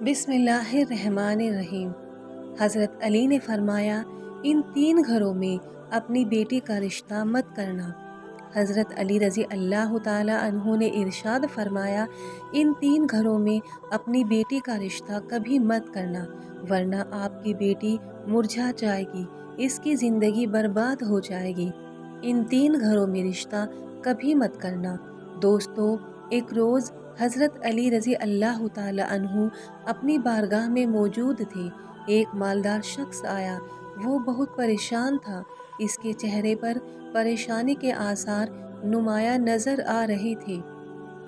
बिस्मिल्लाहिर्रहमानिर्रहीम। हज़रत अली ने फरमाया, इन 3 घरों में अपनी बेटी का रिश्ता मत करना। हज़रत अली रज़ी अल्लाह ताला अन्हु ने इरशाद फरमाया, इन 3 घरों में अपनी बेटी का रिश्ता कभी मत करना, वरना आपकी बेटी मुरझा जाएगी, इसकी ज़िंदगी बर्बाद हो जाएगी। इन 3 घरों में रिश्ता कभी मत करना। दोस्तों, एक रोज़ हज़रत अली रज़ी अल्लाह ताला अन्हु अपनी बारगाह में मौजूद थे। एक मालदार शख्स आया, वो बहुत परेशान था। इसके चेहरे पर परेशानी के आसार नुमाया नज़र आ रहे थे।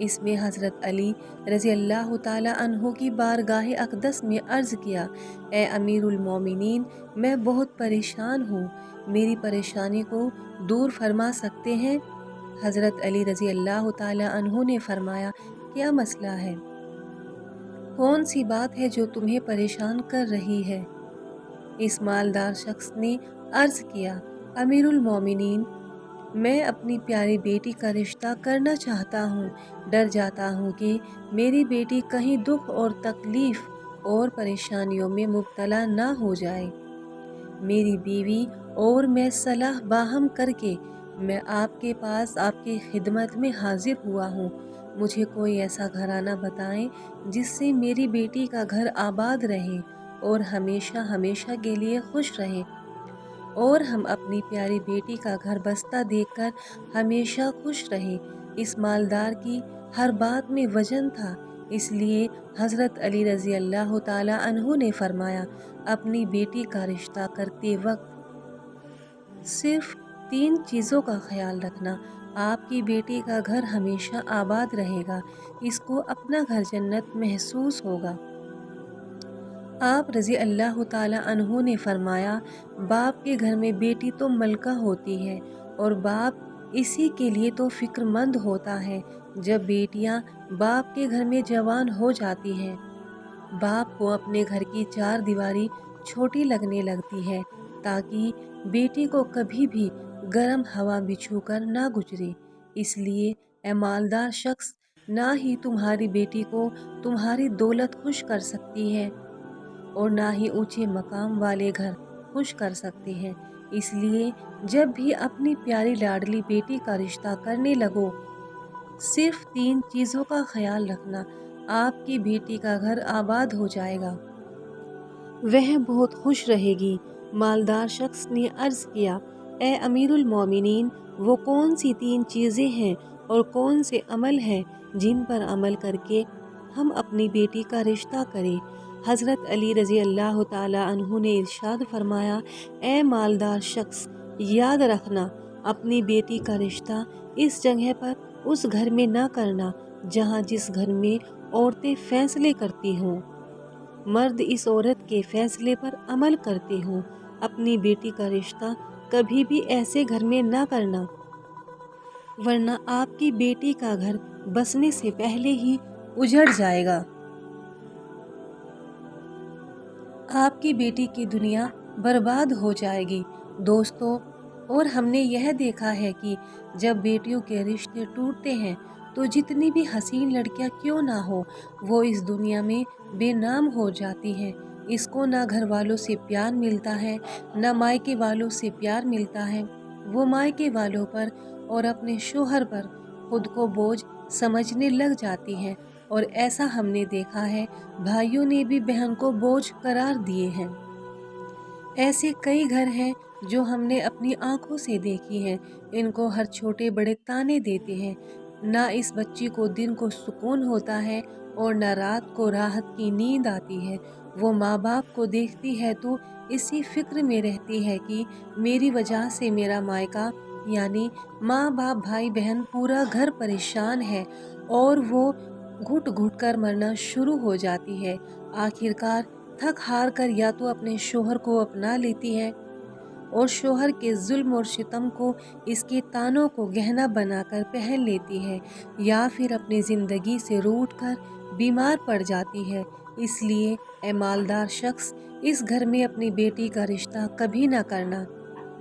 इसमें हज़रत अली रज़ी अल्लाह ताला अन्हु की बारगाह अक़दस में अर्ज़ किया, ए अमीरुल मोमिनीन, मैं बहुत परेशान हूँ, मेरी परेशानी को दूर फरमा सकते हैं? हज़रत अली रज़ी अल्लाह ताला अन्हु ने फरमाया, क्या मसला है? कौन सी बात है जो तुम्हें परेशान कर रही है? इस मालदार शख्स ने अर्ज़ किया, अमीरुल मोमिनीन, मैं अपनी प्यारी बेटी का रिश्ता करना चाहता हूँ। डर जाता हूँ कि मेरी बेटी कहीं दुख और तकलीफ़ और परेशानियों में मुब्तला ना हो जाए। मेरी बीवी और मैं सलाह बाहम करके मैं आपके पास आपकी खिदमत में हाजिर हुआ हूँ। मुझे कोई ऐसा घराना बताएं जिससे मेरी बेटी का घर आबाद रहे और हमेशा हमेशा के लिए खुश रहे, और हम अपनी प्यारी बेटी का घर बसता देखकर हमेशा खुश रहे। इस मालदार की हर बात में वजन था, इसलिए हज़रत अली रज़ी अल्लाह ताला अन्हु ने फरमाया, अपनी बेटी का रिश्ता करते वक्त सिर्फ 3 चीज़ों का ख्याल रखना, आपकी बेटी का घर हमेशा आबाद रहेगा, इसको अपना घर जन्नत महसूस होगा। आप रज़ी अल्लाह ताला अन्हु ने फरमाया, बाप के घर में बेटी तो मलका होती है और बाप इसी के लिए तो फ़िक्रमंद होता है जब बेटियां बाप के घर में जवान हो जाती हैं। बाप को अपने घर की 4 दीवारी छोटी लगने लगती है ताकि बेटी को कभी भी गर्म हवा बिछू कर ना गुजरे। इसलिए ए मालदार शख्स, ना ही तुम्हारी बेटी को तुम्हारी दौलत खुश कर सकती है और ना ही ऊंचे मकाम वाले घर खुश कर सकते हैं। इसलिए जब भी अपनी प्यारी लाडली बेटी का रिश्ता करने लगो, सिर्फ 3 चीज़ों का ख्याल रखना, आपकी बेटी का घर आबाद हो जाएगा, वह बहुत खुश रहेगी। मालदार शख्स ने अर्ज़ किया, ए अमीरुल मोमिनीन, वो कौन सी 3 चीज़ें हैं और कौन से अमल हैं जिन पर अमल करके हम अपनी बेटी का रिश्ता करें? हज़रत अली रज़ी अल्लाह ताला अन्हु ने इरशाद फरमाया, ए मालदार शख्स, याद रखना, अपनी बेटी का रिश्ता इस जगह पर उस घर में ना करना जहाँ जिस घर में औरतें फैसले करती हों, मर्द इस औरत के फैसले पर अमल करते हों। अपनी बेटी का रिश्ता कभी भी ऐसे घर में ना करना, वरना आपकी बेटी का घर बसने से पहले ही उजड़ जाएगा। आपकी बेटी की दुनिया बर्बाद हो जाएगी। दोस्तों, और हमने यह देखा है कि जब बेटियों के रिश्ते टूटते हैं तो जितनी भी हसीन लड़कियां क्यों ना हो, वो इस दुनिया में बेनाम हो जाती हैं। इसको ना घर वालों से प्यार मिलता है, ना मायके वालों से प्यार मिलता है। वो मायके वालों पर और अपने शोहर पर खुद को बोझ समझने लग जाती हैं, और ऐसा हमने देखा है, भाइयों ने भी बहन को बोझ करार दिए हैं। ऐसे कई घर हैं जो हमने अपनी आंखों से देखी हैं। इनको हर छोटे बड़े ताने देते हैं। ना इस बच्ची को दिन को सुकून होता है और ना रात को राहत की नींद आती है। वो माँ बाप को देखती है तो इसी फिक्र में रहती है कि मेरी वजह से मेरा मायका यानी माँ बाप भाई बहन पूरा घर परेशान है, और वो घुट घुट कर मरना शुरू हो जाती है। आखिरकार थक हार कर या तो अपने शोहर को अपना लेती है और शोहर के जुल्म और सितम को, इसके तानों को गहना बनाकर पहन लेती है, या फिर अपनी ज़िंदगी से रूठ कर बीमार पड़ जाती है। इसलिए ए मालदार शख्स, इस घर में अपनी बेटी का रिश्ता कभी ना करना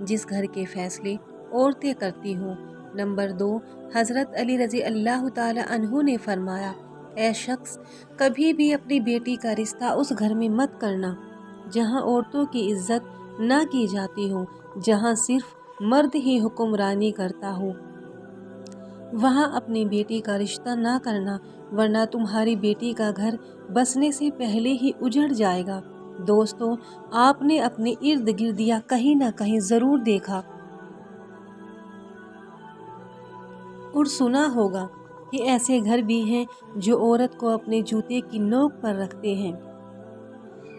जिस घर के फैसले औरतें करती हों। नंबर 2, हज़रत अली रज़ी अल्लाह ताला अन्हु ने फरमाया, اے شخص، کبھی بھی اپنی بیٹی کا رشتہ اس گھر میں مت کرنا جہاں عورتوں کی عزت نہ کی جاتی ہو، جہاں صرف مرد ہی حکمرانی کرتا ہو۔ وہاں اپنی بیٹی کا رشتہ نہ کرنا، ورنہ تمہاری بیٹی کا گھر بسنے سے پہلے ہی اجڑ جائے گا۔ دوستو، آپ نے اپنے ارد گرد یا کہیں نہ کہیں ضرور دیکھا اور سنا ہوگا کہ ایسے گھر بھی ہیں جو عورت کو اپنے جوتے کی نوک پر رکھتے ہیں۔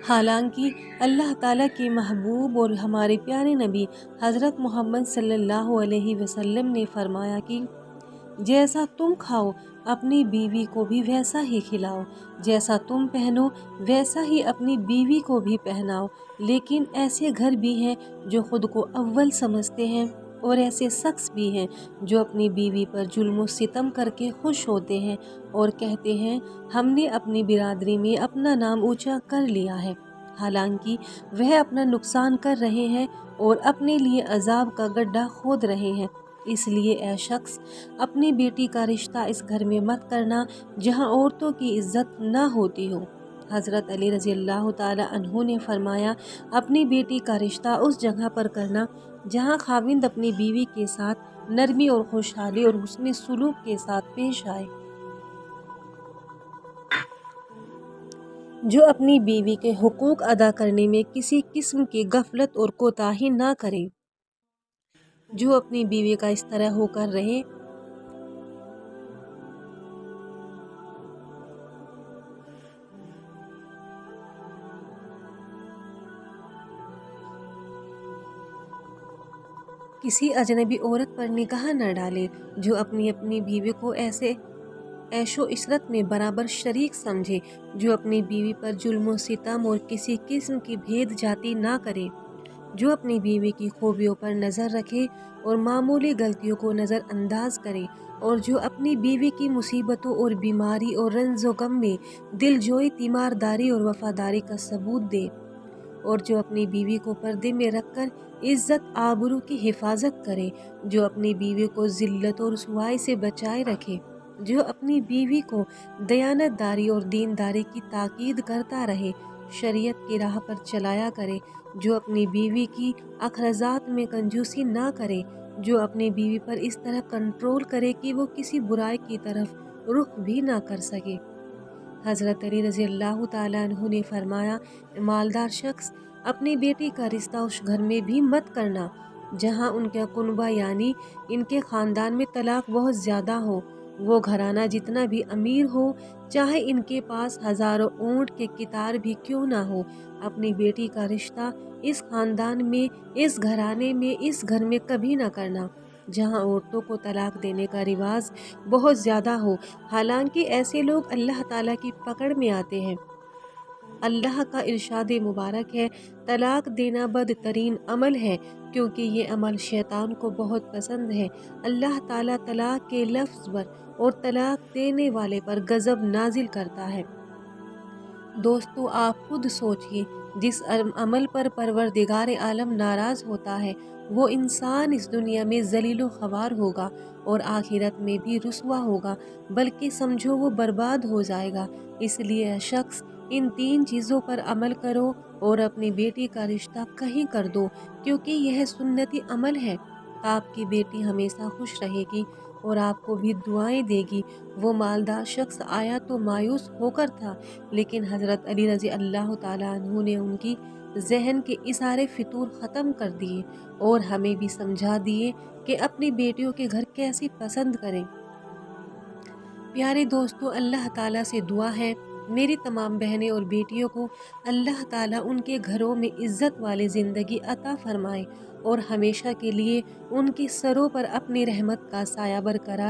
حالانکہ اللہ تعالیٰ کے محبوب اور ہمارے پیارے نبی حضرت محمد صلی اللہ علیہ وسلم نے فرمایا کہ جیسا تم کھاؤ اپنی بیوی کو بھی ویسا ہی کھلاؤ، جیسا تم پہنو ویسا ہی اپنی بیوی کو بھی پہناؤ۔ لیکن ایسے گھر بھی ہیں جو خود کو اول سمجھتے ہیں، اور ایسے شخص بھی ہیں جو اپنی بیوی پر ظلم و ستم کر کے خوش ہوتے ہیں اور کہتے ہیں ہم نے اپنی برادری میں اپنا نام اونچا کر لیا ہے، حالانکہ وہ اپنا نقصان کر رہے ہیں اور اپنے لیے عذاب کا گڈھا کھود رہے ہیں۔ اس لیے اے شخص، اپنی بیٹی کا رشتہ اس گھر میں مت کرنا جہاں عورتوں کی عزت نہ ہوتی ہو۔ حضرت علی رضی اللہ تعالی عنہ نے فرمایا، اپنی بیٹی کا رشتہ اس جگہ پر کرنا جہاں خاوند اپنی بیوی کے ساتھ نرمی اور خوشحالی اور حسن سلوک کے ساتھ پیش آئے، جو اپنی بیوی کے حقوق ادا کرنے میں کسی قسم کی غفلت اور کوتاہی نہ کرے، جو اپنی بیوی کا اس طرح ہو کر رہے کسی اجنبی عورت پر نگاہ نہ ڈالے، جو اپنی بیوی کو ایسے عیش و عشرت میں برابر شریک سمجھے، جو اپنی بیوی پر ظلم و ستم اور کسی قسم کی بھید جاتی نہ کرے، جو اپنی بیوی کی خوبیوں پر نظر رکھے اور معمولی غلطیوں کو نظر انداز کرے، اور جو اپنی بیوی کی مصیبتوں اور بیماری اور رنج و غم میں دل جوئی تیمارداری اور وفاداری کا ثبوت دے، اور جو اپنی بیوی کو پردے میں رکھ کر عزت آبرو کی حفاظت کرے، جو اپنی بیوی کو ذلت اور رسوائی سے بچائے رکھے، جو اپنی بیوی کو دیانت داری اور دینداری کی تاکید کرتا رہے، شریعت کی راہ پر چلایا کرے، جو اپنی بیوی کی اخراجات میں کنجوسی نہ کرے، جو اپنی بیوی پر اس طرح کنٹرول کرے کہ وہ کسی برائی کی طرف رخ بھی نہ کر سکے۔ حضرت علی رضی اللہ تعالیٰ عنہ نے فرمایا، مالدار شخص اپنی بیٹی کا رشتہ اس گھر میں بھی مت کرنا جہاں ان کے کنبہ یعنی ان کے خاندان میں طلاق بہت زیادہ ہو۔ وہ گھرانہ جتنا بھی امیر ہو، چاہے ان کے پاس ہزاروں اونٹ کے کتار بھی کیوں نہ ہو، اپنی بیٹی کا رشتہ اس خاندان میں، اس گھرانے میں، اس گھر میں کبھی نہ کرنا جہاں عورتوں کو طلاق دینے کا رواج بہت زیادہ ہو۔ حالانکہ ایسے لوگ اللہ تعالیٰ کی پکڑ میں آتے ہیں۔ اللہ کا ارشاد مبارک ہے، طلاق دینا بدترین عمل ہے کیونکہ یہ عمل شیطان کو بہت پسند ہے۔ اللہ تعالیٰ طلاق کے لفظ پر اور طلاق دینے والے پر غضب نازل کرتا ہے۔ دوستو، آپ خود سوچئے، جس عمل پر پروردگار عالم ناراض ہوتا ہے وہ انسان اس دنیا میں ذلیل و خوار ہوگا اور آخرت میں بھی رسوا ہوگا، بلکہ سمجھو وہ برباد ہو جائے گا۔ اس لیے اے شخص، ان 3 چیزوں پر عمل کرو اور اپنی بیٹی کا رشتہ کہیں کر دو، کیونکہ یہ سنتی عمل ہے۔ آپ کی بیٹی ہمیشہ خوش رہے گی اور آپ کو بھی دعائیں دے گی۔ وہ مالدار شخص آیا تو مایوس ہو کر تھا، لیکن حضرت علی رضی اللہ تعالیٰ عنہ نے ان کی ذہن کے اثارے فطور ختم کر دیے اور ہمیں بھی سمجھا دیے کہ اپنی بیٹیوں کے گھر کیسے پسند کریں۔ پیارے دوستو، اللہ تعالیٰ سے دعا ہے میری تمام بہنیں اور بیٹیوں کو اللہ تعالیٰ ان کے گھروں میں عزت والی زندگی عطا فرمائے اور ہمیشہ کے لیے ان کی سروں پر اپنی رحمت کا سایہ برقرار